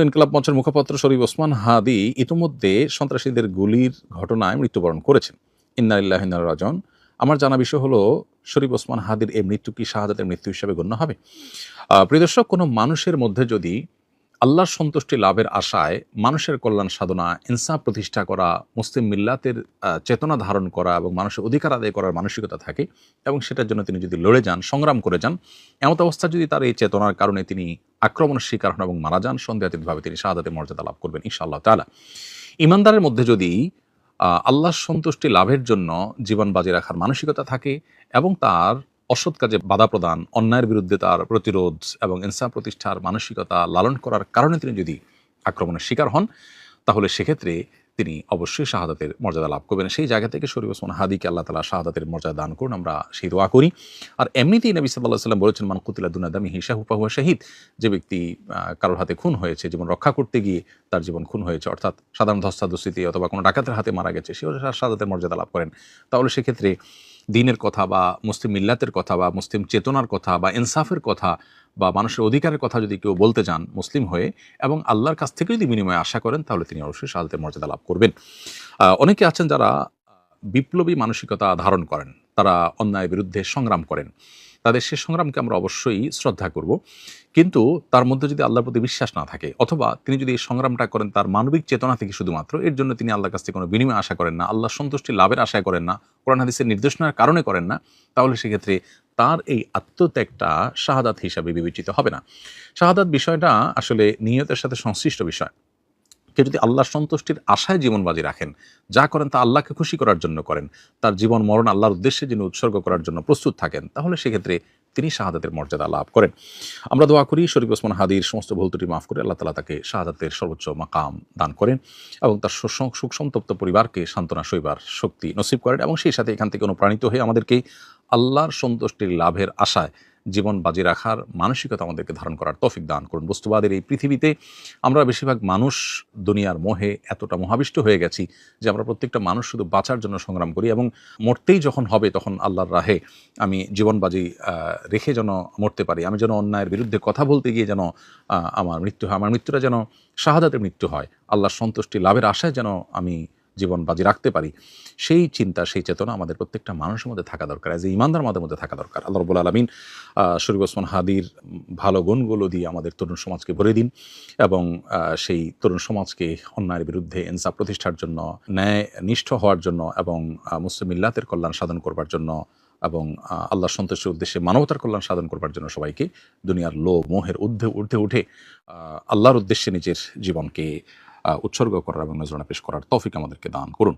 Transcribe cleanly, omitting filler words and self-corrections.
ইনকিলাব মঞ্চের মুখপাত্র শরীফ ওসমান হাদি ইতিমধ্যে সন্ত্রাসীদের গুলির ঘটনায় মৃত্যুবরণ করেছেন। ইন্না লিল্লাহি ওয়া ইন্না ইলাইহি রাজিউন। আমার জানা বিষয় হলো, শরীফ ওসমান হাদির এই মৃত্যু কি শাহাদাতের মৃত্যু হিসেবে গণ্য হবে? প্রিয় দর্শক, কোনো মানুষের মধ্যে যদি আল্লাহর সন্তুষ্টি লাভের আশায় মানুষের কল্যাণ সাধনা, ইনসাফ প্রতিষ্ঠা করা, মুসলিম মিল্লাতের চেতনা ধারণ করা এবং মানুষের অধিকার আদায় করার মানসিকতা থাকে এবং সেটার জন্য তিনি যদি লড়ে যান, সংগ্রাম করে যান, এমত অবস্থা যদি তার এই চেতনার কারণে তিনি আক্রমণের শিকার হন এবং মারা যান, সন্দেহাতীতভাবে তিনি শাহাদাতের মর্যাদা লাভ করবেন ইনশাআল্লাহ তাআলা। ইমানদারের মধ্যে যদি আল্লাহর সন্তুষ্টি লাভের জন্য জীবন বাজি রাখার মানসিকতা থাকে এবং তার অসৎ কাজে বাধা প্রদান, অন্যায়ের বিরুদ্ধে তার প্রতিরোধ এবং ইনসাফ প্রতিষ্ঠার মানসিকতা লালন করার কারণে তিনি যদি আক্রমণের শিকার হন, তাহলে সেক্ষেত্রে তিনি অবশ্যই শাহাদাতের মর্যাদা লাভ করবেন। সেই জায়গা থেকে শরীফ ওসমান হাদিকে আল্লাহ তাআলা শাহাদাতের মর্যাদা দান করুন, আমরা সেই দোয়া করি। আর এমনিতেই নবী সাল্লাল্লাহু আলাইহি ওয়াসাল্লাম বলেছেন, মান কুতিলা দুনা দামিহি ফাহুয়া শাহীদ। যে ব্যক্তি কারোর হাতে খুন হয়েছে, জীবন রক্ষা করতে গিয়ে তার জীবন খুন হয়েছে, অর্থাৎ সাধারণ ধস্তাধস্তিতে অথবা কোনো ডাকাতের হাতে মারা গেছে, সেও শাহাদাতের মর্যাদা লাভ করেন। তাহলে সেক্ষেত্রে দ্বীনের কথা বা মুসলিম মিল্লাতের কথা বা মুসলিম চেতনার কথা বা ইনসাফের কথা বা মানুষের অধিকারের কথা যদি কেউ বলতে যান মুসলিম হয়ে এবং আল্লাহর কাছ থেকে যদি বিনিময়ে আশা করেন, তাহলে তিনি অবশ্যই শাহাদাতের মর্যাদা লাভ করবেন। অনেকে আছেন যারা বিপ্লবী মানসিকতা ধারণ করেন, তারা অন্যায়ের বিরুদ্ধে সংগ্রাম করেন, তাদের সে সংগ্রামকে আমরা অবশ্যই শ্রদ্ধা করব। কিন্তু তার মধ্যে যদি আল্লাহর প্রতি বিশ্বাস না থাকে, অথবা তিনি যদি এই সংগ্রামটা করেন তার মানবিক চেতনা থেকে শুধুমাত্র, এর জন্য তিনি আল্লাহর কাছ থেকে কোনো বিনিময় আশা করেন না, আল্লাহর সন্তুষ্টি লাভের আশায় করেন না, কোরআন হাদিসের নির্দেশনার কারণে করেন না, তাহলে সেক্ষেত্রে তার এই আত্মত্যাগটা শাহাদাত হিসাবে বিবেচিত হবে না। শাহাদাত বিষয়টা আসলে নিয়তের সাথে সংশ্লিষ্ট বিষয়। কেউ যদি আল্লাহর সন্তুষ্টির আশায় জীবন বাজি রাখেন, যা করেন তা আল্লাহকে খুশি করার জন্য করেন, তার জীবন মরণ আল্লাহর উদ্দেশ্যে যিনি উৎসর্গ করার জন্য প্রস্তুত থাকেন, তাহলে সেক্ষেত্রে তিনি শাহাদাতের মর্যাদা লাভ করেন। আমরা দোয়া করি শরীফ ওসমান হাদির সমস্ত ভুল ত্রুটি মাফ করে আল্লাহ তাআলা তাকে শাহাদাতের সর্বোচ্চ মাকাম দান করেন এবং তার সুখ সন্তপ্ত পরিবারকে সান্ত্বনা সইবার শক্তি নসিব করেন এবং সেই সাথে এখান থেকে অনুপ্রাণিত হয়ে আমাদেরকে আল্লাহর সন্তুষ্টির লাভের আশায় জীবন বাজি রাখার মানসিকতা আমাদেরকে ধারণ করার তৌফিক দান করুন। বস্তুবাদের এই পৃথিবীতে আমরা বেশিরভাগ মানুষ দুনিয়ার মোহে এতটা মোহাবিষ্ট হয়ে গেছি যে আমরা প্রত্যেকটা মানুষ শুধু বাঁচার জন্য সংগ্রাম করি এবং মরতেই যখন হবে তখন আল্লাহর রাহে আমি জীবন বাজি রেখে যেন মরতে পারি, আমি যেন অন্যায়ের বিরুদ্ধে কথা বলতে গিয়ে যেন আমার মৃত্যু হয়, আমার মৃত্যুটা যেন শাহাদাতের মৃত্যু হয়, আল্লাহর সন্তুষ্টি লাভের আশায় যেন আমি জীবন বাজি রাখতে পারি, সেই চিন্তা, সেই চেতনা আমাদের প্রত্যেকটা মানুষের মধ্যে থাকা দরকার, এজ এ ইমানদার আমাদের মধ্যে থাকা দরকার। আল্লাহ রাব্বুল আলামিন শরীফ ওসমান হাদির ভালো গুণগুলো দিয়ে আমাদের তরুণ সমাজকে ভরে দিন এবং সেই তরুণ সমাজকে অন্যায়ের বিরুদ্ধে ইনসাফ প্রতিষ্ঠার জন্য, ন্যায় নিষ্ঠ হওয়ার জন্য এবং মুসলিম মিল্লাতের কল্যাণ সাধন করবার জন্য এবং আল্লাহর সন্তুষ্টির উদ্দেশ্যে মানবতার কল্যাণ সাধন করবার জন্য সবাইকে দুনিয়ার লোভ মোহের ঊর্ধ্বে উঠে আল্লাহর উদ্দেশ্যে নিজের জীবনকে উৎসর্গ করার এবং নজরানা পেশ করার তৌফিক আমাদেরকে দান করুন।